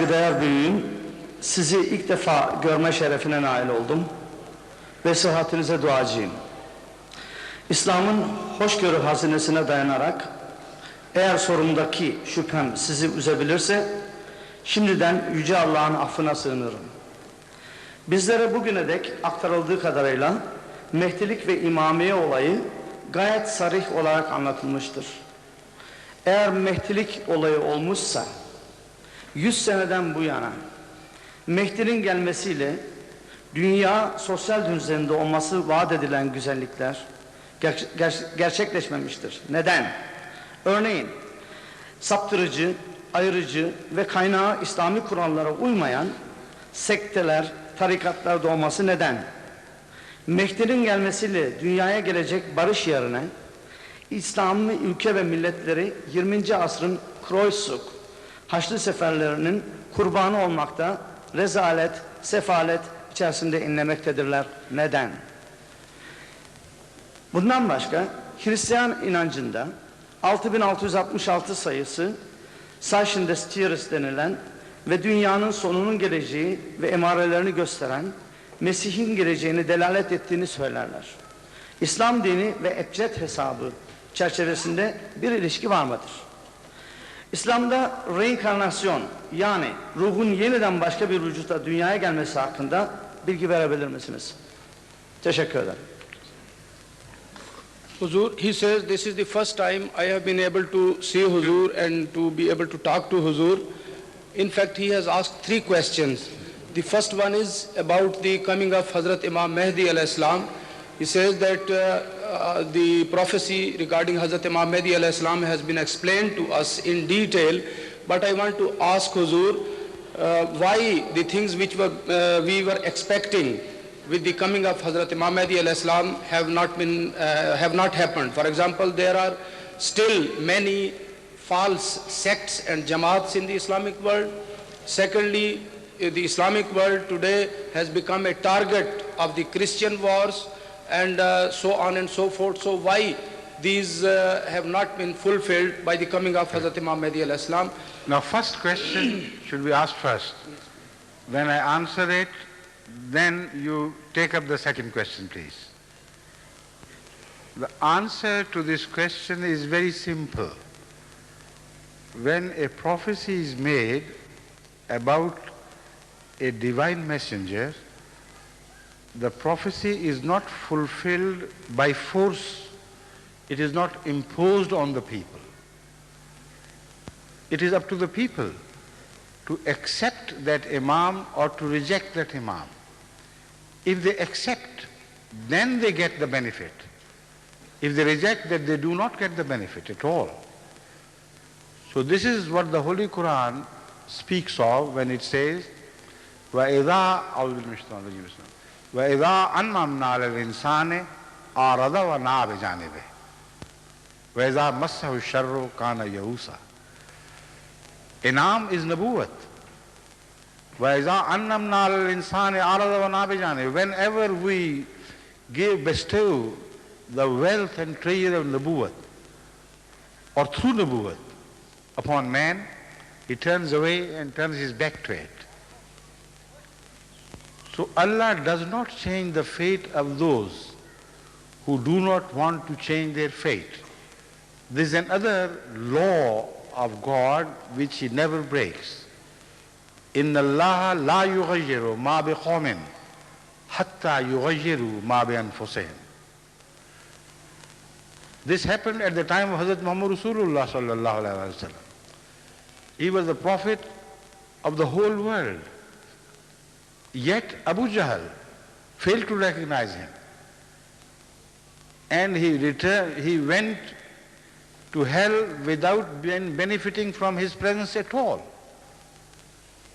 saygıdeğer büyüğüm, sizi ilk defa görme şerefine nail oldum ve sıhhatinize duacıyım. İslam'ın hoşgörü hazinesine dayanarak, eğer sorumdaki şüphem sizi üzebilirse, şimdiden Yüce Allah'ın affına sığınırım. Bizlere bugüne dek aktarıldığı kadarıyla, Mehdilik ve İmamiye olayı gayet sarih olarak anlatılmıştır. Eğer Mehdilik olayı olmuşsa, 100 seneden bu yana Mehdi'nin gelmesiyle dünya sosyal düzeninde olması vaat edilen güzellikler gerçekleşmemiştir. Neden? Örneğin saptırıcı, ayırıcı ve kaynağı İslami kurallara uymayan sekteler, tarikatlar doğması neden? Mehdi'nin gelmesiyle dünyaya gelecek barış yerine İslamlı ülke ve milletleri 20. asrın Kreuzzug, Haçlı seferlerinin kurbanı olmakta, rezalet, sefalet içerisinde inlemektedirler. Neden? Bundan başka Hristiyan inancında 6666 sayısı Seichen des Tieres denilen ve dünyanın sonunun geleceği ve emarelerini gösteren Mesih'in geleceğini delalet ettiğini söylerler. İslam dini ve ebced hesabı çerçevesinde bir ilişki var mıdır? İslam'da reenkarnasyon, yani ruhun yeniden başka bir vücuda dünyaya gelmesi hakkında bilgi verebilir misiniz? Teşekkür ederim. Huzur, he says this is the first time I have been able to see Huzur and to be able to talk to Huzur. In fact, he has asked 3 questions. The first one is about the coming of Hazrat Imam Mahdi alayhi salam. He says that the prophecy regarding Hazrat Imam Mahdi alayhi salam has been explained to us in detail, but I want to ask Huzur why the things which we were expecting with the coming of Hazrat Imam Mahdi alayhi salam have not happened. For example, there are still many false sects and jamaats in the Islamic world. Secondly, the Islamic world today has become a target of the Christian wars and so on and so forth. So why these have not been fulfilled by the coming of Hazrat Imam Mahdi alayhi salam? Now, first question should be asked first. When I answer it, then you take up the second question, please. The answer to this question is very simple. When a prophecy is made about a divine messenger, the prophecy is not fulfilled by force. It is not imposed on the people. It is up to the people to accept that Imam or to reject that Imam. If they accept, then they get the benefit. If they reject, that they do not get the benefit at all. So this is what the Holy Quran speaks of when it says, وَإِذَا أَنْعَمْنَا عَلَى الْإِنسَانِ أَعْرَضَ وَنَأَى بِجَانِبِهِ وَإِذَا مَسَّهُ الشَّرُّ كَانَ يَئُوسًا. Inam is Nabuwat. وَإِذَا أَنْعَمْنَا عَلَى الْإِنسَانِ أَعْرَضَ وَنَأَى بِجَانِبِهِ. Whenever we bestow the wealth and treasure of Nabuwat, or through Nabuwat, upon man, he turns away and turns his back to it. So Allah does not change the fate of those who do not want to change their fate. This is another law of God which He never breaks. Inna Allah la yughayyiru ma bi qawmin hatta yughayyiru ma bi anfusihim. This happened at the time of Hazrat Muhammad Rasulullah sallallahu alaihi wasallam. He was the prophet of the whole world. Yet Abu Jahl failed to recognize him. And he went to hell without benefiting from his presence at all.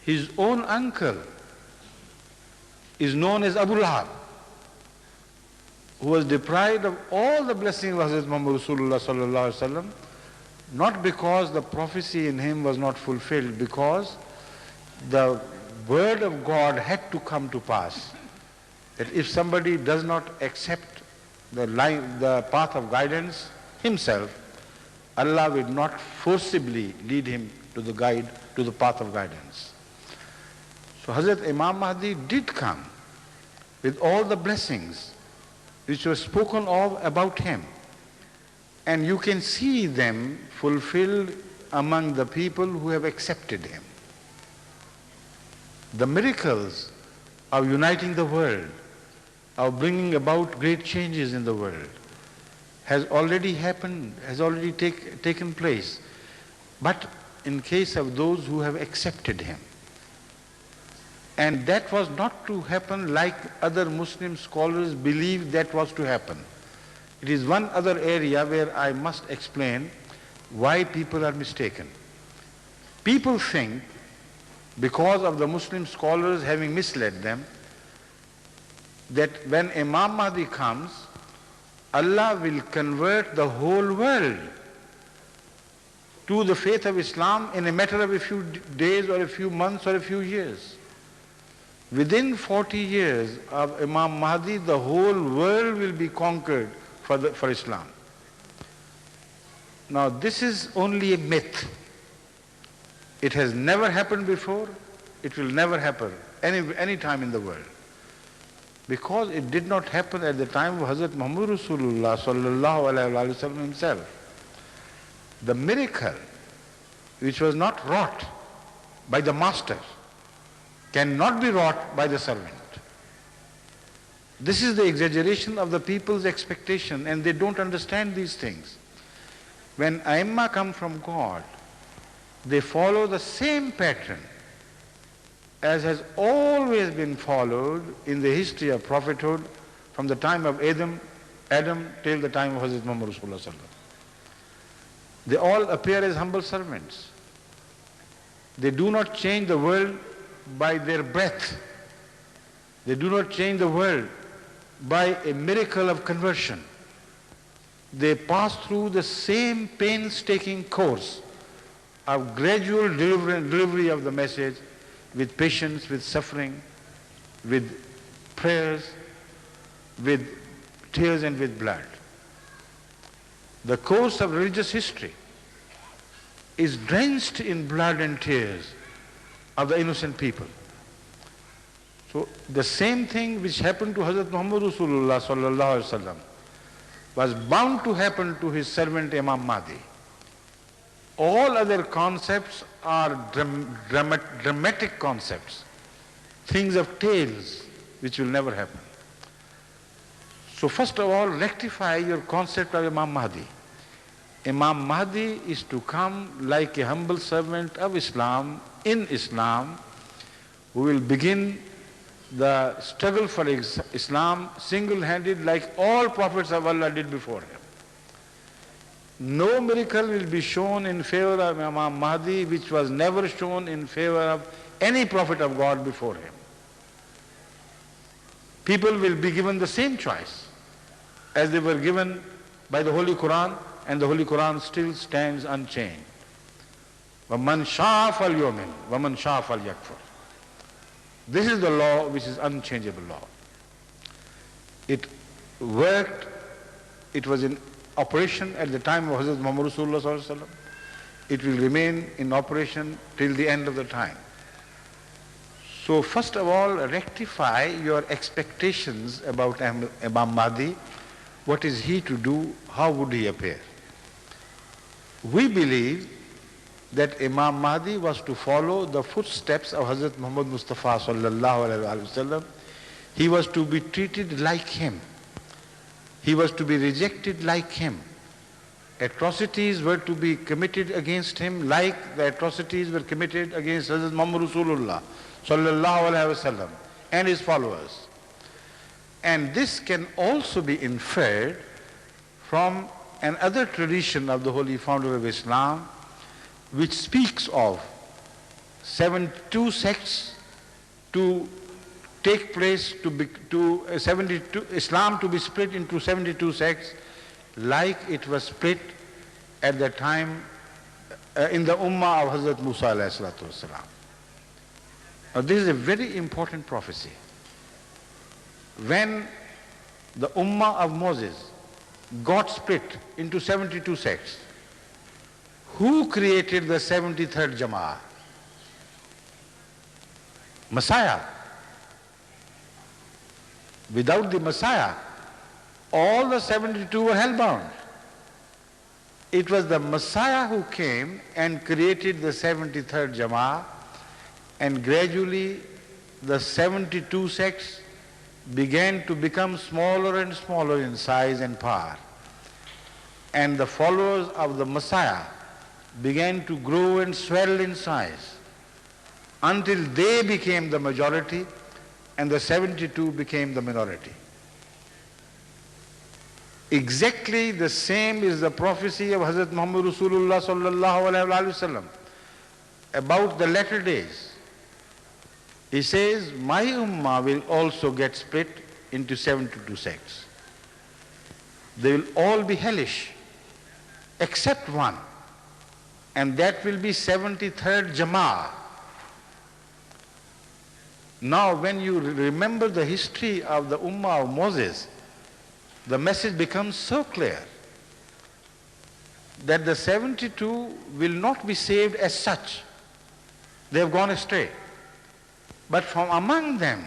His own uncle is known as Abu Lahab, who was deprived of all the blessings of Hazrat Muhammad Rasulullah sallallahu alaihi wasallam, not because the prophecy in him was not fulfilled, because the word of God had to come to pass, that if somebody does not accept the path of guidance himself, Allah will not forcibly lead him to the path of guidance. So Hazrat Imam Mahdi did come with all the blessings which were spoken of about him. And you can see them fulfilled among the people who have accepted him. The miracles of uniting the world, of bringing about great changes in the world, has already happened, has already taken place. But in case of those who have accepted him. And that was not to happen like other Muslim scholars believe that was to happen. It is one other area where I must explain why people are mistaken. People think, because of the Muslim scholars having misled them, that when Imam Mahdi comes, Allah will convert the whole world to the faith of Islam in a matter of a few days or a few months or a few years. Within 40 years of Imam Mahdi, the whole world will be conquered for Islam. Now this is only a myth. It has never happened before. It will never happen any time in the world. Because it did not happen at the time of Hazrat Muhammad Rasulullah sallallahu alaihi wasallam himself. The miracle which was not wrought by the master cannot be wrought by the servant. This is the exaggeration of the people's expectation, and they don't understand these things. When Aimma come from God, they follow the same pattern as has always been followed in the history of prophethood from the time of Adam till the time of Hazrat Muhammad Rasulullah sallallahu alaihi wasallam. They all appear as humble servants. They do not change the world by their breath. They do not change the world by a miracle of conversion. They pass through the same painstaking course of gradual delivery of the message with patience, with suffering, with prayers, with tears and with blood. The course of religious history is drenched in blood and tears of the innocent people. So the same thing which happened to Hazrat Muhammad Rasulullah sallallahu alaihi wasallam was bound to happen to his servant Imam Mahdi. All other concepts are dramatic concepts, things of tales which will never happen. So first of all, rectify your concept of Imam Mahdi. Imam Mahdi is to come like a humble servant of Islam, in Islam, who will begin the struggle for Islam single-handed like all prophets of Allah did before him. No miracle will be shown in favor of Imam Mahdi which was never shown in favor of any prophet of God before him. People will be given the same choice as they were given by the Holy Quran, and the Holy Quran still stands unchanged. وَمَنْ شَاءَ فَلْيُؤْمِنْ وَمَنْ شَاءَ فَلْيَكْفُرْ. This is the law which is unchangeable law. It worked, it was in operation at the time of Hazrat Muhammad Rasulullah sallallahu alaihi wasallam. It will remain in operation till the end of the time. So first of all, rectify your expectations about Imam Mahdi. What is he to do? How would he appear? We believe that Imam Mahdi was to follow the footsteps of Hazrat Muhammad Mustafa sallallahu alaihi wasallam. He was to be treated like him. He was to be rejected like him. Atrocities were to be committed against him like the atrocities were committed against Hazrat Muhammad Rasulullah sallallahu alaihi wasallam and his followers. And this can also be inferred from another tradition of the holy founder of Islam, which speaks of 72 sects to take place, Islam to be split into 72 sects, like it was split at the time in the Ummah of Hazrat Musa alayhi salatu wasalam. Now this is a very important prophecy. When the Ummah of Moses got split into 72 sects, who created the 73rd Jama'ah? Messiah. Without the Messiah, all the 72 were hellbound. It was the Messiah who came and created the 73rd Jama'ah, and gradually the 72 sects began to become smaller and smaller in size and power. And the followers of the Messiah began to grow and swell in size until they became the majority and the 72 became the minority. Exactly the same is the prophecy of Hazrat Muhammad Rasulullah sallallahu alaihi wasallam about the latter days. He says, my ummah will also get split into 72 sects. They will all be hellish, except one, and that will be 73rd Jama'ah. Now, when you remember the history of the ummah of Moses, the message becomes so clear that the 72 will not be saved as such. They have gone astray. But from among them,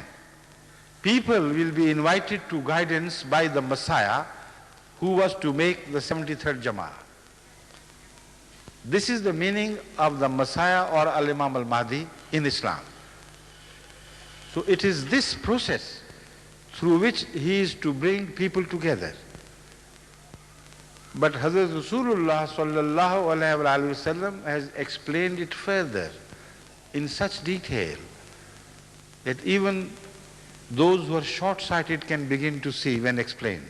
people will be invited to guidance by the Messiah who was to make the 73rd Jama'ah. This is the meaning of the Messiah or Al-Imam al-Mahdi in Islam. So it is this process through which he is to bring people together. But Hazrat Rasulullah sallallahu alaihi wasallam has explained it further in such detail that even those who are short-sighted can begin to see when explained.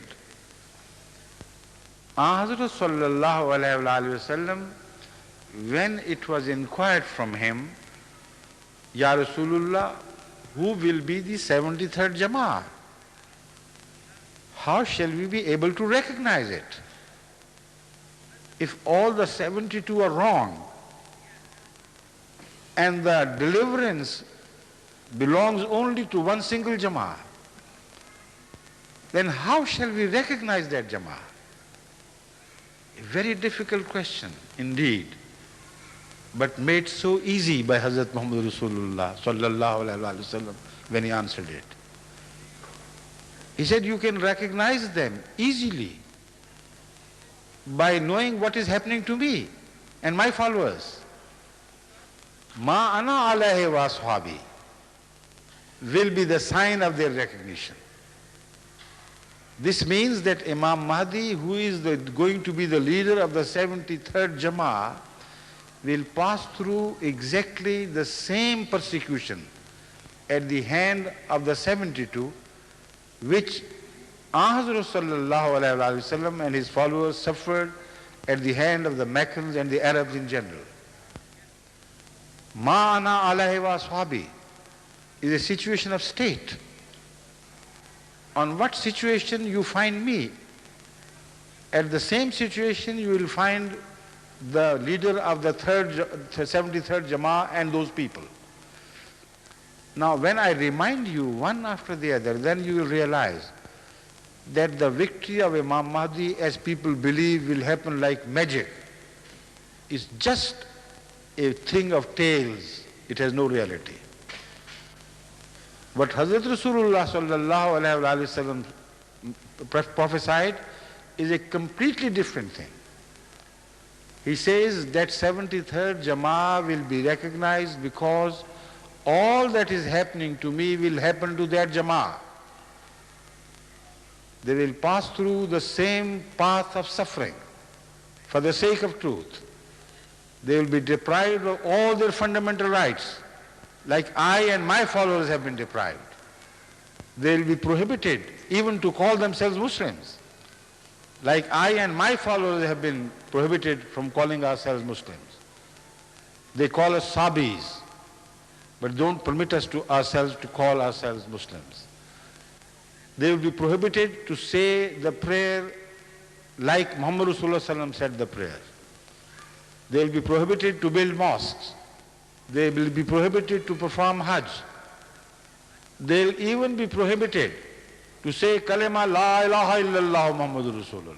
Hazrat sallallahu alaihi wasallam, when it was inquired from him, Ya Rasulullah, who will be the 73rd Jama'ah? How shall we be able to recognize it? If all the 72 are wrong and the deliverance belongs only to one single Jama'ah, then how shall we recognize that Jama'ah? A very difficult question indeed, but made so easy by Hazrat Muhammad Rasulullah sallallahu alaihi wasallam when he answered it. He said, you can recognize them easily by knowing what is happening to me and my followers. Ma ana alayhi wa ashabi will be the sign of their recognition. This means that Imam Mahdi, who is going to be the leader of the 73rd Jama'ah, will pass through exactly the same persecution at the hand of the 72, which Hazrat sallallahu alaihi wasallam and his followers suffered at the hand of the Meccans and the Arabs in general. Ma ana alayhi wa ashabi is a situation of state. On what situation you find me, at the same situation you will find the leader of the 73rd Jama'ah and those people. Now when I remind you one after the other, then you will realize that the victory of Imam Mahdi, as people believe, will happen like magic, is just a thing of tales. It has no reality. What Hazrat Rasulullah sallallahu alaihi wasallam prophesied is a completely different thing. He says that 73rd Jama'ah will be recognized because all that is happening to me will happen to that Jama'ah. They will pass through the same path of suffering for the sake of truth. They will be deprived of all their fundamental rights, like I and my followers have been deprived. They will be prohibited even to call themselves Muslims, like I and my followers have been prohibited from calling ourselves Muslims. They call us Sabis, but don't permit us to ourselves to call ourselves Muslims. They will be prohibited to say the prayer like Muhammad Rasulullah said the prayer. They will be prohibited to build mosques. They will be prohibited to perform Hajj. They will even be prohibited to say kalima la ilaha illallah Muhammadur Rasulullah.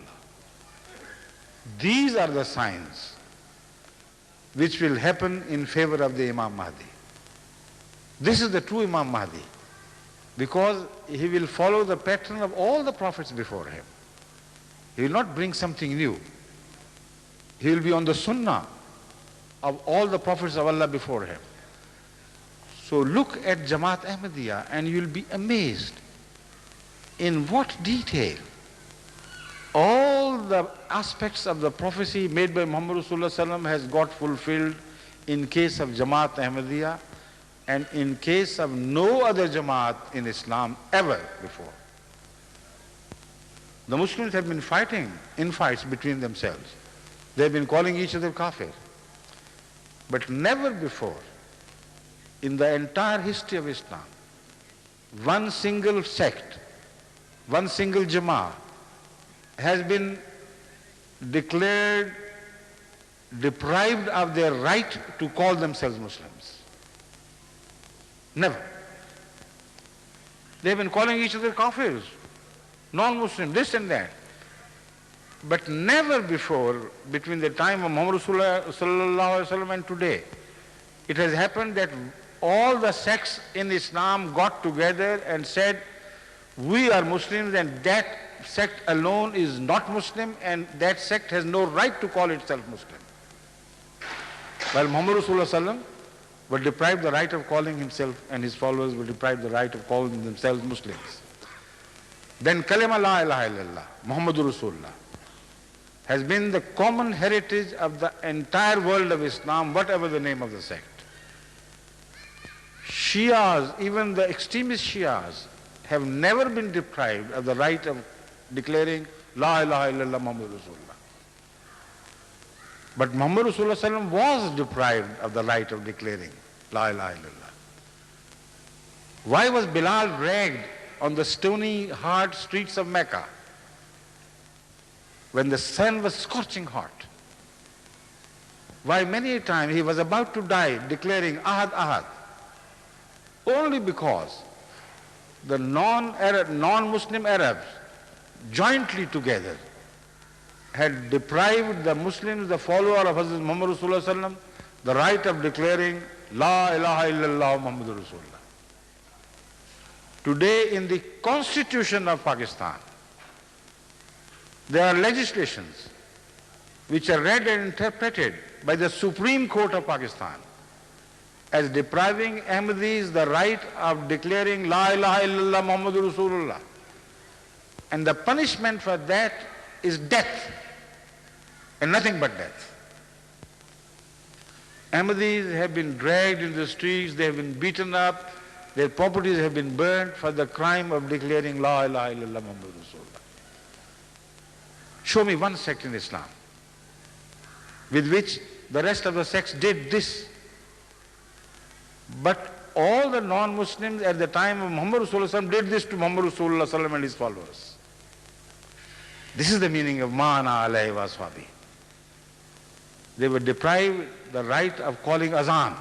These are the signs which will happen in favor of the Imam Mahdi. This is the true Imam Mahdi, because he will follow the pattern of all the prophets before him. He will not bring something new. He will be on the sunnah of all the prophets of Allah before him. So look at Jamaat Ahmadiyya and you will be amazed in what detail all the aspects of the prophecy made by Muhammad Rasulullah Sallam has got fulfilled in case of Jamaat Ahmadiyya and in case of no other Jamaat in Islam ever before. The Muslims have been fighting infights between themselves. They have been calling each other kafir. But never before in the entire history of Islam, one single sect, one single Jamaat has been declared deprived of their right to call themselves Muslims. Never. They have been calling each other kafirs, non-Muslim, this and that. But never before, between the time of Muhammad Rasulullah Sallallahu Alaihi Wasallam and today, it has happened that all the sects in Islam got together and said, we are Muslims and that sect alone is not Muslim and that sect has no right to call itself Muslim. While Muhammad Rasulullah Sallam were deprived the right of calling himself and his followers were deprived the right of calling themselves Muslims. Then kalima la ilaha illallah, Muhammadur Rasulullah, has been the common heritage of the entire world of Islam, whatever the name of the sect. Shias, even the extremist Shias, have never been deprived of the right of declaring La ilaha illallah Muhammad Rasulullah. But Muhammad Rasulullah Sallam was deprived of the right of declaring La ilaha illallah. Why was Bilal dragged on the stony, hard streets of Mecca when the sun was scorching hot? Why many a time he was about to die declaring Ahad Ahad, only because the non-Muslim Arabs jointly together had deprived the Muslims, the follower of Hazrat Muhammad Rasulullah Sallam, the right of declaring La ilaha illallah Muhammadur Rasulullah. Today in the constitution of Pakistan, there are legislations which are read and interpreted by the Supreme Court of Pakistan as depriving Ahmadis the right of declaring La ilaha illallah Muhammadur Rasulullah. And the punishment for that is death, and nothing but death. Ahmadis have been dragged in the streets, they have been beaten up, their properties have been burnt for the crime of declaring La ilaha illallah Muhammadur Rasulullah. Show me one sect in Islam with which the rest of the sects did this. But all the non-Muslims at the time of Muhammad Rasulullah did this to Muhammad Rasulullah and his followers. This is the meaning of Ma'ana alayhi wa ashabi. They were deprived the right of calling azan.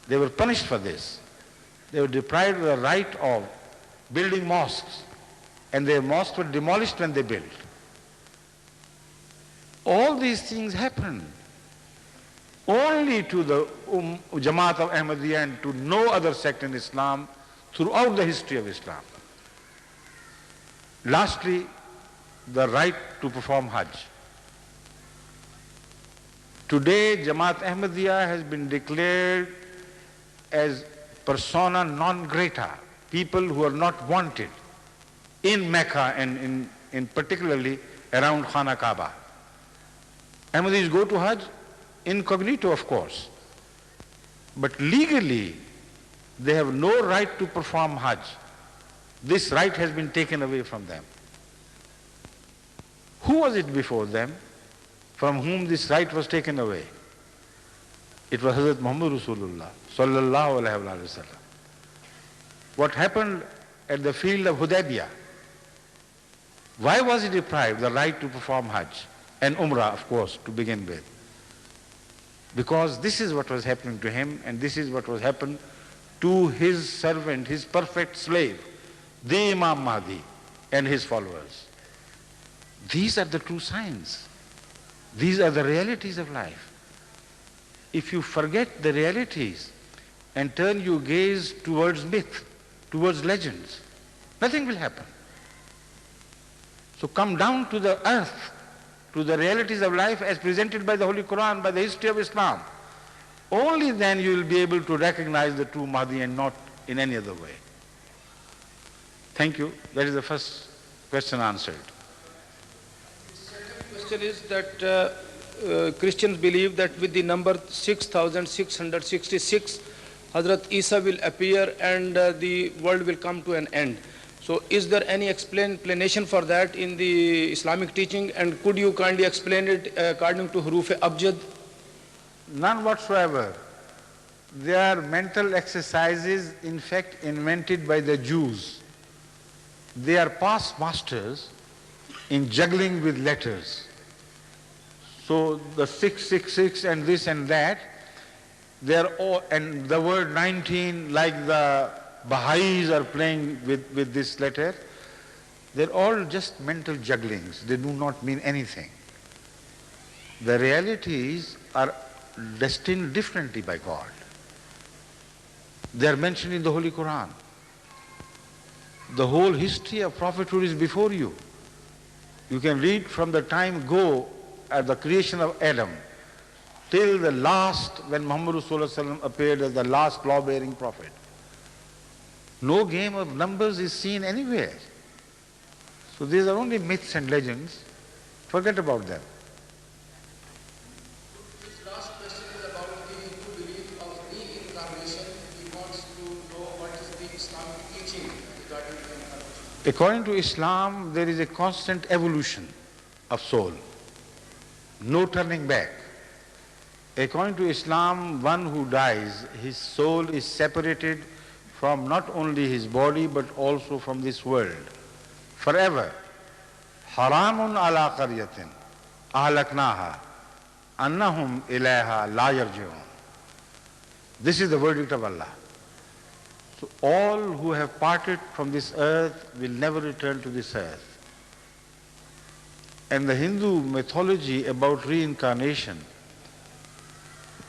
They were punished for this. They were deprived the right of building mosques, and their mosques were demolished when they built. All these things happened only to the Jamaat of Ahmadiyya and to no other sect in Islam throughout the history of Islam. Lastly, the right to perform Hajj. Today, Jamaat Ahmadiyya has been declared as persona non grata, people who are not wanted in Mecca and in particularly around Khana Kaaba. Ahmadis go to Hajj incognito, of course, but legally they have no right to perform Hajj. This right has been taken away from them. Who was it before them from whom this right was taken away? It was Hazrat Muhammad Rasulullah sallallahu alaihi wasallam. What happened at the field of Hudaybiyah? Why was he deprived the right to perform Hajj and Umrah, of course, to begin with? Because this is what was happening to him, and this is what was happened to his servant, his perfect slave, the Imam Mahdi and his followers. These are the true signs. These are the realities of life. If you forget the realities and turn your gaze towards myth, towards legends, nothing will happen. So come down to the earth, to the realities of life as presented by the Holy Quran, by the history of Islam. Only then you will be able to recognize the true Mahdi and not in any other way. Thank you. That is the first question answered. The second question is that Christians believe that with the number 6,666, Hazrat Isa will appear and the world will come to an end. So is there any explanation for that in the Islamic teaching, and could you kindly explain it according to Huruf Abjad? None whatsoever. They are mental exercises, in fact, invented by the Jews. They are past masters in juggling with letters. So the 666 and this and that, they are all, and the word 19, like the Baha'is are playing with this letter, they're all just mental jugglings. They do not mean anything. The realities are destined differently by God. They are mentioned in the Holy Quran. The whole history of prophethood is before you. You can read from the time go at the creation of Adam till the last, when Muhammad ﷺ appeared as the last law-bearing prophet. No game of numbers is seen anywhere. So these are only myths and legends. Forget about them. His last question is about the Hindu belief of reincarnation. He wants to know what is the Islamic teaching regarding reincarnation. According to Islam, there is a constant evolution of soul. No turning back. According to Islam, one who dies, his soul is separated from not only his body but also from this world forever. Haramun ala qaryatin ahlaknaha annahum ilayha la yarji'un. This is the verdict of Allah. So all who have parted from this earth will never return to this earth. And the Hindu mythology about reincarnation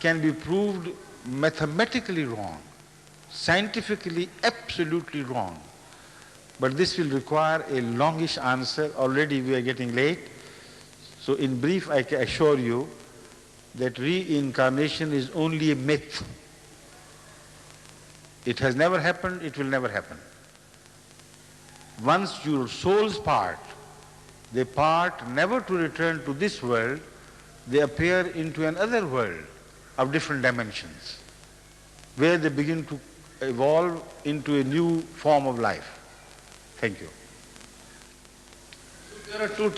can be proved mathematically wrong, scientifically absolutely wrong. But this will require a longish answer. Already we are getting late. So in brief, I can assure you that reincarnation is only a myth. It has never happened, it will never happen. Once your souls part, they part never to return to this world, they appear into another world of different dimensions, where they begin to evolve into a new form of life. Thank you. There are two